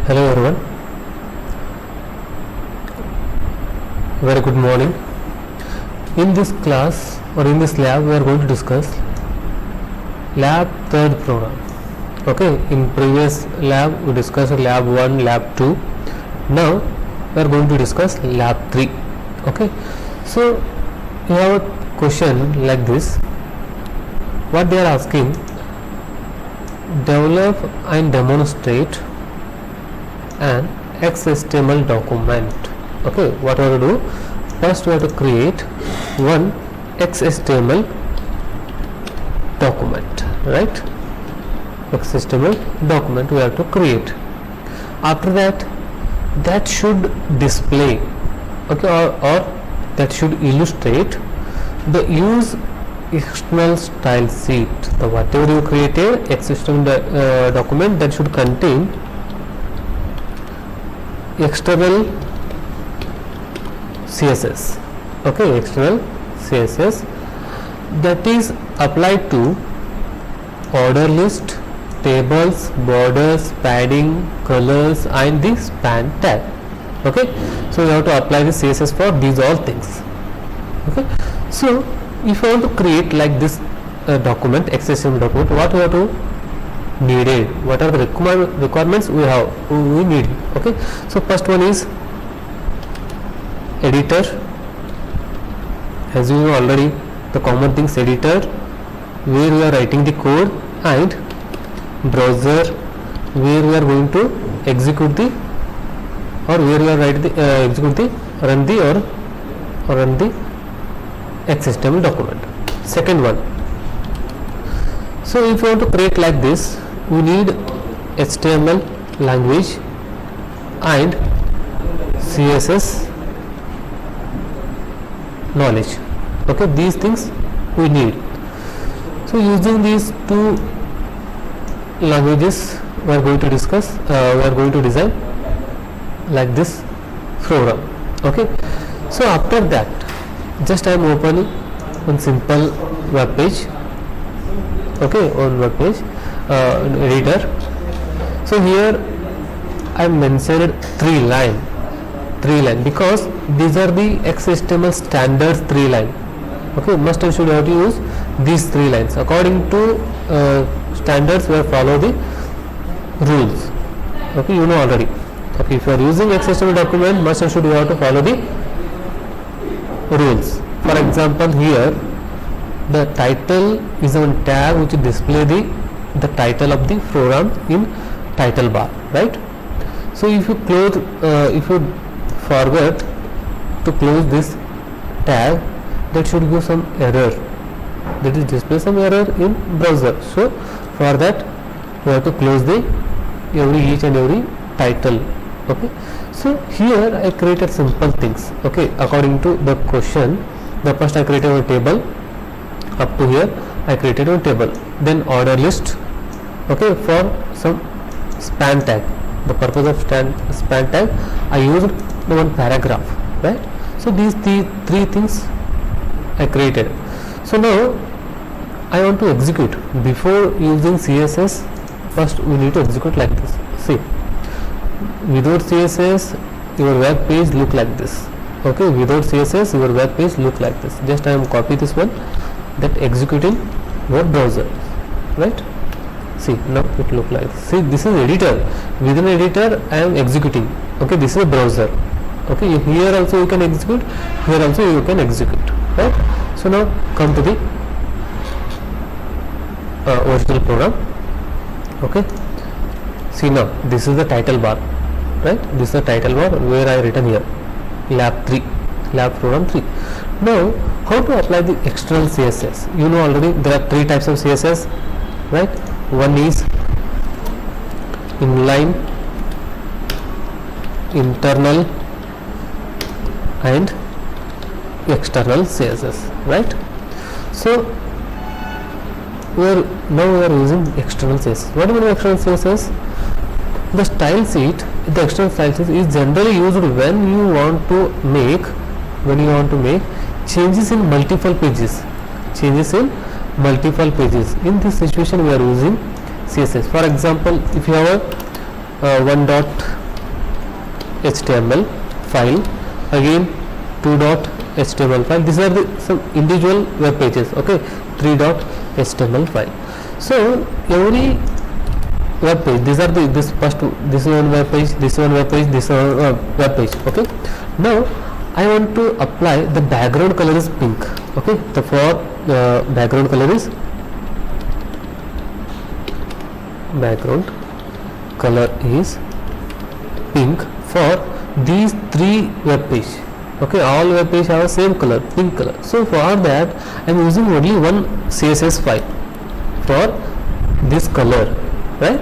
Hello everyone, very good morning. In this class or in this lab we are going to discuss lab third program. Okay, in previous lab we discussed lab 1, lab 2. Now we are going to discuss lab 3. Okay, so you have a question like this. What they are asking: develop and demonstrate an XHTML document. Okay, what we have to do? First we have to create one XHTML document, right? XHTML document we have to create. After that, that should display, okay, or that should illustrate the use external style sheet. So whatever you created XHTML document, that should contain external CSS. Okay, external CSS that is applied to order list, tables, borders, padding, colors and the span tag. Okay, so you have to apply the CSS for these all things. Okay, so if you want to create like this document, XHTML document, what we have to needed, what are the requirements we need. Okay, so first one is editor. As you know already, the common things: editor where we are writing the code, and browser where we are going to execute the, or where we are writing the run the XHTML document. Second one, so if you want to create like this, we need HTML language and CSS knowledge. Okay, these things we need. So using these two languages we are going to discuss, we are going to design like this program. Okay, so after that, just I am opening one simple web page. Okay, on web page editor. So here I mentioned three line because these are the XHTML standards 3 line. Okay, must and should have to use these 3 lines according to standards. We follow the rules. Okay, you know already. Okay, if you are using XHTML document, must and should you have to follow the rules. For example, here the title is one tag which display the title of the program in title bar, right? So if you close, if you forget to close this tag, that should give some error, that is display some error in browser. So for that we have to close the each and every title. Okay, so here I created simple things. Okay, according to the question, the first I created a table. Up to here I created a table, then order list. Okay, for some span tag, the purpose of span tag I used the one paragraph, right? So these three things I created. So now I want to execute. Before using CSS, first we need to execute like this. See, without CSS your web page look like this. Okay, without CSS your web page look like this. Just I am copy this one, that executing your browser, right? See, now it look like this. See, this is editor. Within editor I am executing. Okay, this is a browser. Okay, here also you can execute, here also you can execute, right? So now come to the original program. Okay, see, now this is the title bar, right? This is the title bar where I written here lab 3, lab program 3. Now how to apply the external CSS? You know already there are 3 types of CSS, right? One is inline, internal and external CSS, right? So now we are using external CSS. What do you mean external CSS? The style sheet, the external style sheet is generally used when you want to make changes in multiple pages. In this situation we are using CSS. For example, if you have one dot HTML file, again 2 dot HTML file. These are the some individual web pages. Okay, 3 dot HTML file. So every web page, these are the this first, this one web page, this one web page, this one web page. Okay, now I want to apply the background color is pink. Okay, the for background color is pink for these 3 web page. Okay, all web page have same color, pink color. So for that I am using only one CSS file for this color, right?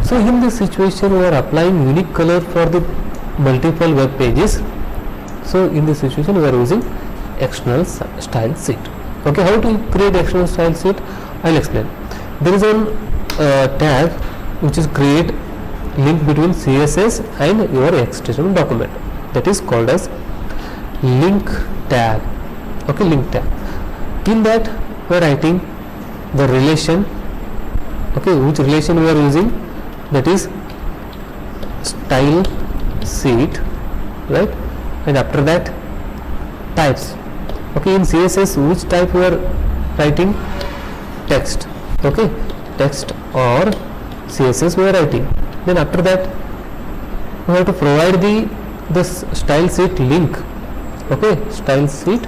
So in this situation we are applying unique color for the multiple web pages. So in this situation we are using external style sheet. Okay, how to create external style sheet? I will explain. There is one tag which is create link between CSS and your HTML document, that is called as link tag. Okay, link tag. In that we are writing the relation. Okay, which relation we are using? That is style sheet, right? And after that types. Okay, in CSS which type we are writing? Text. Okay, text or CSS we are writing. Then after that we have to provide the style sheet link. Okay, style sheet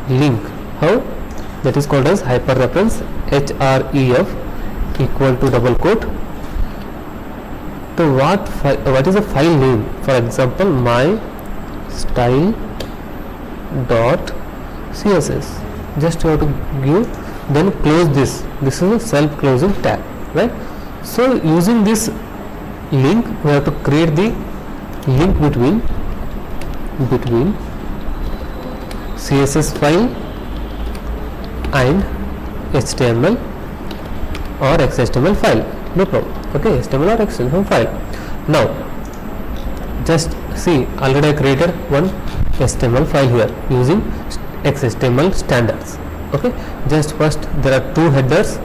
link. How? That is called as hyperreference, href equal to double quote. So what is the file name? For example, my style dot CSS. Just you have to give, then close this. This is a self closing tag, right? So using this link we have to create the link between CSS file and HTML or XHTML file. No problem. Okay, HTML or XHTML file. Now just see, already I created one HTML file here using XHTML standards. Okay, just first there are 2 headers.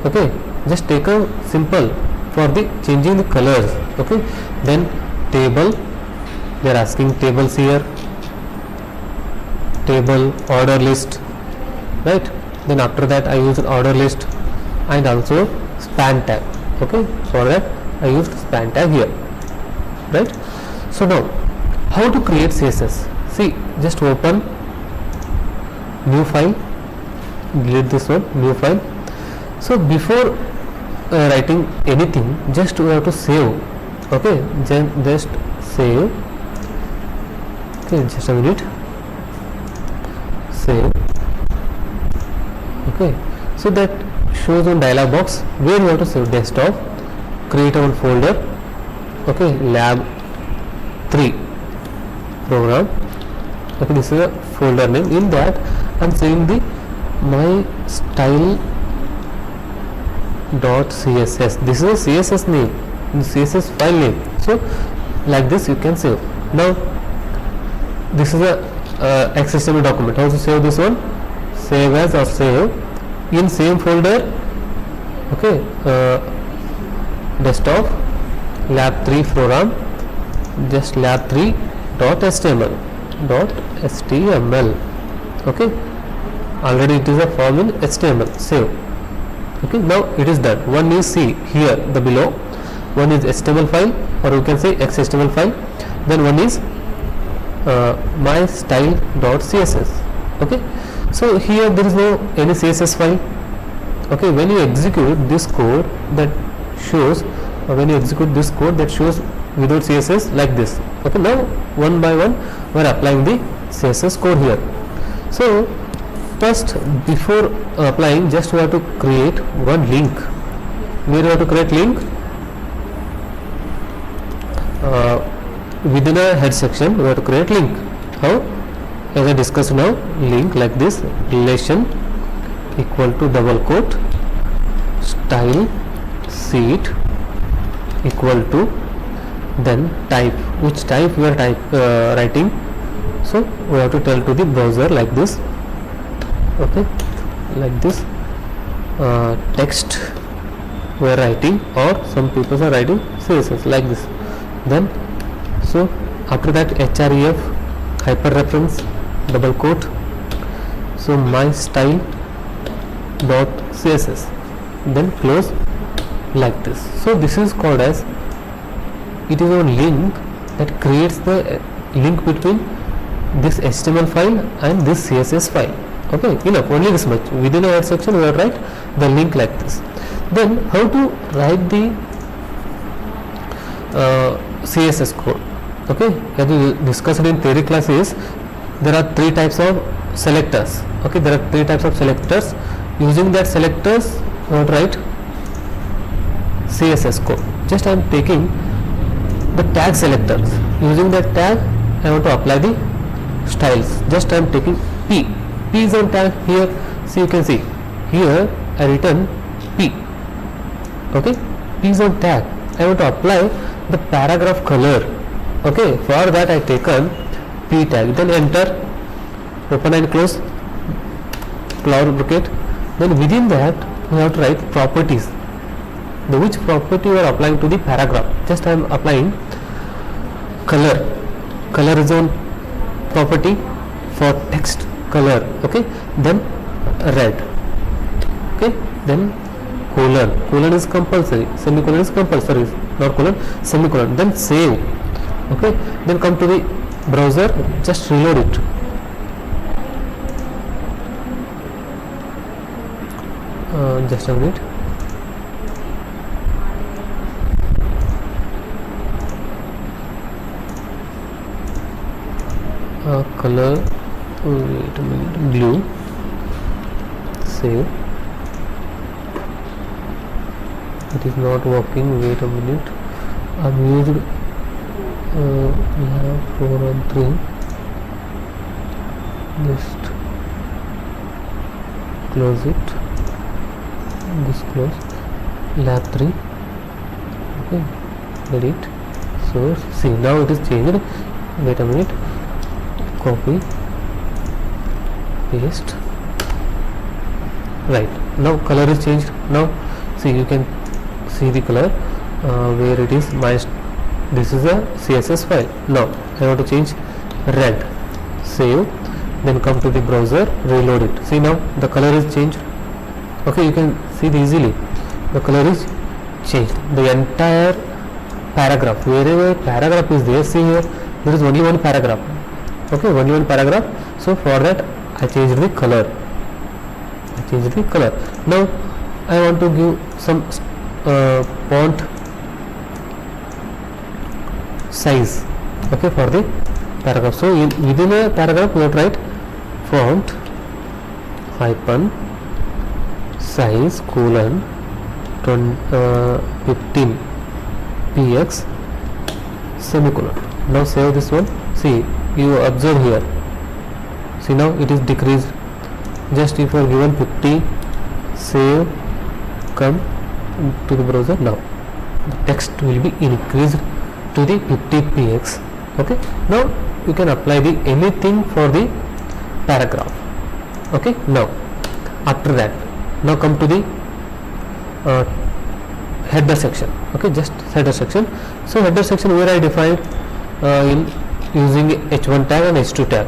Okay, just take a simple for the changing the colors. Okay, then table, they are asking tables here, table, order list, right? Then after that I use order list and also span tag. Okay, for that I used span tag here, right? So now how to create CSS? See, just open new file, delete this one, new file. So before writing anything, just we have to save. Okay, just save. Okay, just a minute, save. Okay, so that shows on dialog box where you have to save. Desktop, create one folder. Okay, lab 3 program. Okay, this is a folder name. In that I am saving the my style dot CSS. This is a CSS name, CSS file name. So like this you can save. Now this is a XHTML document. How to save this one? Save as or save in same folder. Okay, desktop, lab 3 program, just lab 3 dot HTML. Okay, already it is a form in HTML. Save. Okay, now it is done. One is, see here the below, one is HTML file, or you can say XHTML file, then one is my style dot CSS. Okay, so here there is no any CSS file. Okay, when you execute this code that shows, without CSS like this. Okay, now one by one we are applying the CSS code here. So first, before applying, just we have to create one link. Where we have to create link? Within a head section we have to create link. How? As I discussed now, link like this, relation equal to double quote style sheet equal to, then type, which type we are writing. So we have to tell to the browser like this. Okay, like this, text we are writing, or some people are writing CSS like this. Then so after that href hyperreference double quote, so my style dot css, then close like this. So this is called as, it is a link that creates the link between this HTML file and this CSS file. Okay, enough, only this much. Within our section we will write the link like this. Then how to write the CSS code? Okay, as we discussed in theory classes, there are three types of selectors. Okay, there are three types of selectors. Using that selectors we will write CSS code. Just I am taking the tag selectors. Using that tag I want to apply the styles. Just I am taking P. P is on tag here. So you can see here I written P. Okay, P is on tag. I want to apply the paragraph color. Okay, for that I taken P tag. Then enter, open and close, cloud bracket. Then within that we have to write properties. The which property we are applying to the paragraph. Just I am applying color. Color is on property for text color. Okay, then red. Okay, then colon. Colon is compulsory. Semicolon is compulsory. Not colon, semicolon. Then save. Okay, then come to the browser. Just reload it. Just a minute. Color, wait a minute, blue, save. It is not working, wait a minute. I've used we have 4 and 3. Just close it, this close, lab 3. Okay, edit, source, see now it is changed. Wait a minute, copy, paste. Right, now color is changed. Now see, you can see the color where it is. This is a CSS file. Now I want to change red. Save, then come to the browser, reload it. See now the color is changed. Okay, you can see it easily. The color is changed. The entire paragraph, wherever paragraph is there, see here there is only one paragraph. Okay, only one paragraph. So for that I changed the color. Now I want to give some font size. Okay, for the paragraph. So within a paragraph we have to write font hyphen size colon 15 px semicolon. Now save this one. See, you observe here. See now it is decreased. Just if you are given 50, save, come to the browser. Now the text will be increased to the 50px. Okay, now you can apply the anything for the paragraph. Okay, now after that, now come to the header section. Okay, just header section. So header section where I defined in using h1 tag and h2 tag.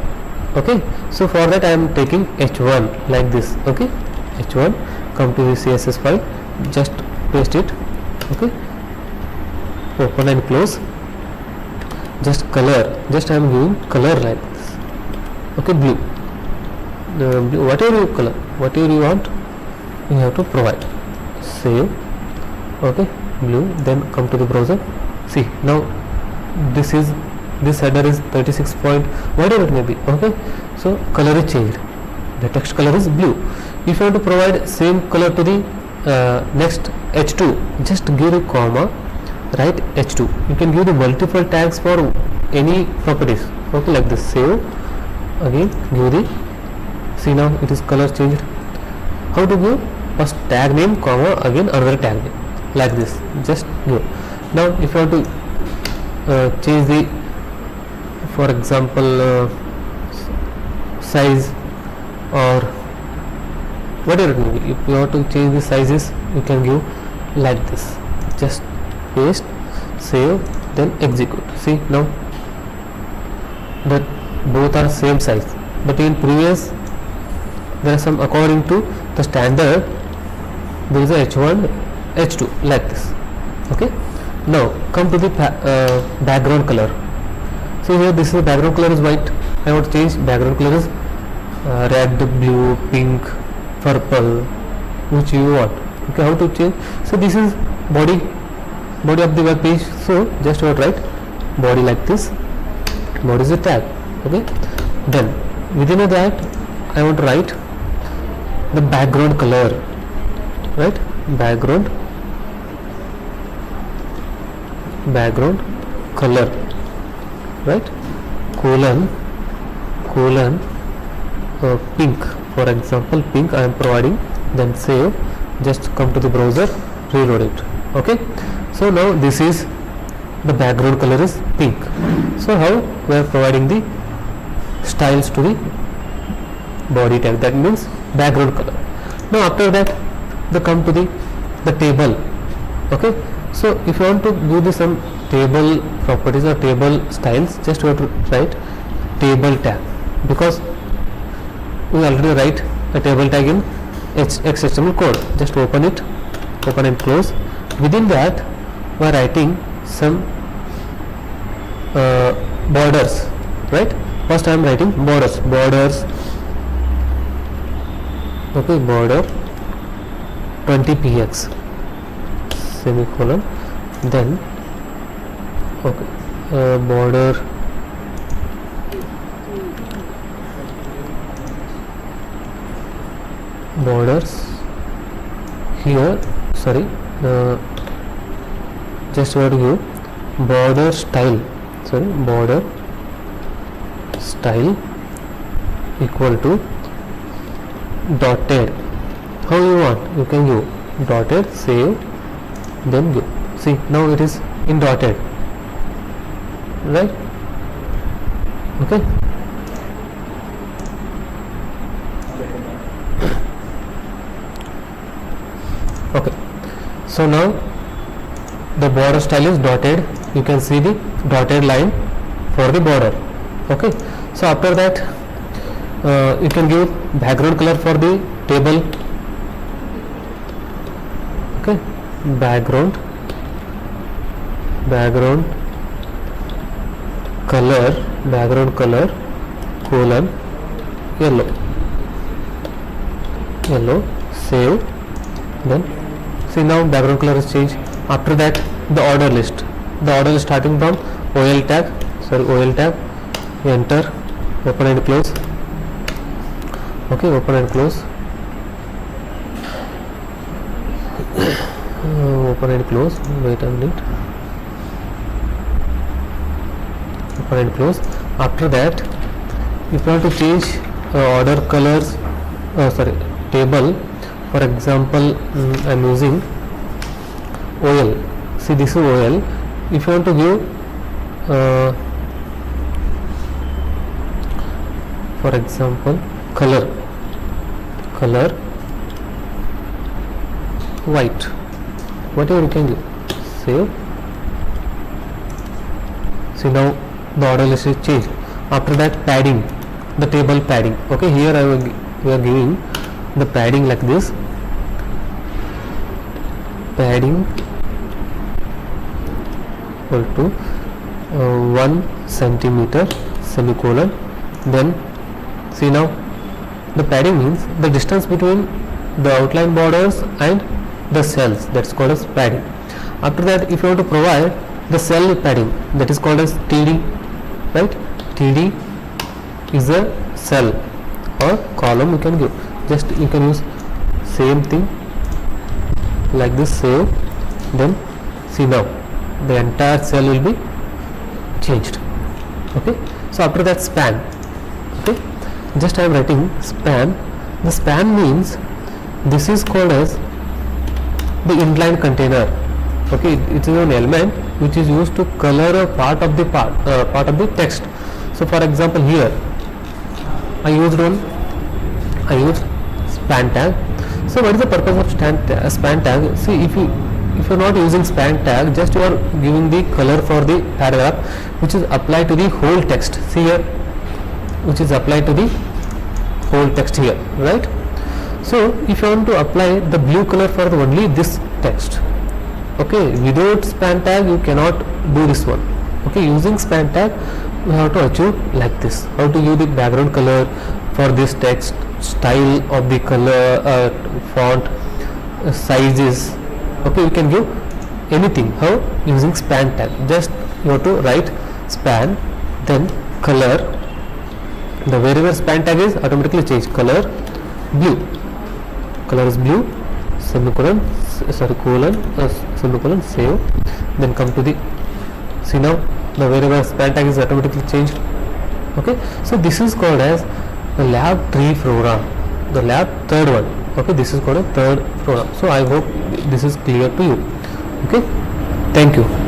Okay, so for that I am taking h1 like this. Okay, h1, come to the CSS file, just paste it. Okay, open and close. Just color, just I am giving color like this. Okay, blue, blue, whatever you color, whatever you want, you have to provide. Save. Okay, blue, then come to the browser. See now this header is 36 point, whatever it may be. Okay, so color is changed, the text color is blue. If you want to provide same color to the next h2, just give a comma, write h2. You can give the multiple tags for any properties. Okay, like this. Save, again give the, see now it is color changed. How to give? First tag name comma, again another tag name, like this. Just give. Now if you want to change the, for example size or whatever it may be, if you want to change the sizes, you can give like this. Just paste, save, then execute. See now that both are same size, but in previous there are some, according to the standard there is a h1 h2 like this. Okay, now come to the background color. So here this is the background color is white. I want to change background color is red, blue, pink, purple, which you want. Okay, how to change? So this is body of the web page. So just write body like this. Body is a tag. Okay, then within that I want to write the background color, right? Background color, right? Colon pink, for example pink I am providing, then save, just come to the browser, reload it. Okay, so now this is the background color is pink. So how we are providing the styles to the body tag, that means background color. Now after that the come to the table. Okay, so if you want to do the some table properties or table styles, just you have to write table tag, because we already write a table tag in XHTML code. Just open it, open and close. Within that we are writing some borders, right? First I am writing borders. Okay, border 20 px semicolon, then okay, border borders here, sorry, just what you border style, sorry, border style equal to dotted. How you want, you can give dotted, save, then give. See now it is in dotted, right? Okay, okay, so now the border style is dotted. You can see the dotted line for the border. Okay, so after that you can give background color for the table. Okay, background color colon yellow, save, then see now background color is changed. After that the order list starting from OL tag, enter, open and close. Okay, open and close, open and close, wait a minute, open and close. After that if you want to change order colors, table, for example I am using OL. See this is OL. If you want to give for example color white, whatever you can give, save. See now the order list is changed. After that padding, the table padding. Okay, here we are giving the padding like this, padding equal to 1 centimeter semicolon. Then see now the padding means the distance between the outline borders and the cells, that's called as padding. After that if you want to provide the cell padding, that is called as TD, right? TD is a cell or column you can give. Just you can use same thing like this, save, then see now the entire cell will be changed. Okay, so after that span. Okay, just I am writing span. The span means this is called as the inline container. Okay, it is an element which is used to color a part of the text. So for example here I used span tag. So what is the purpose of span tag? See, if you if you are not using span tag, just you are giving the color for the paragraph which is applied to the whole text. See here, which is applied to the whole text here, right? So if you want to apply the blue color for the only this text, okay, without span tag you cannot do this one. Okay, using span tag you have to achieve like this. How to use the background color for this text, style of the color, font, sizes. Okay, you can give anything. How? Using span tag. Just you have to write span, then color. The wherever span tag is, automatically change color blue. Color is blue. Semicolon, sorry, colon, semicolon, save. Then come to the, see now the wherever span tag is automatically changed. Okay, so this is called as the lab 3 program, the lab third one. Okay, this is called a third program. So I hope this is clear to you. Okay, thank you.